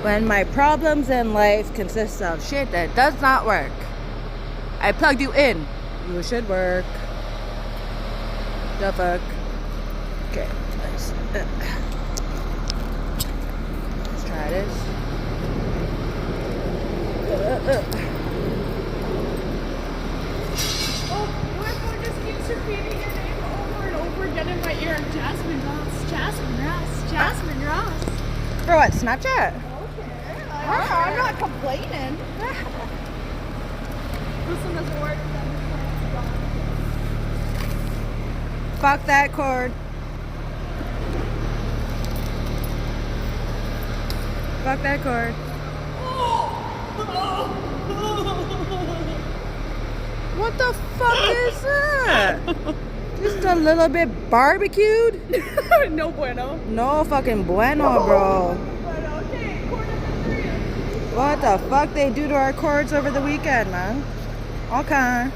when my problems in life consist of shit that does not work. I plugged you in. You should work. The fuck? Okay, nice. Let's try this. Oh, my phone just keeps repeating your name over and over again in my ear. Jasmine Ross, Jasmine Ross, Jasmine Ross. For what? Snapchat? Okay, I'm not complaining. This one doesn't work. Fuck that cord. Fuck that cord. What the fuck is that? Just a little bit barbecued? No bueno. No fucking bueno, bro. But okay, cord number 3. What the fuck they do to our cords over the weekend, man? Okay.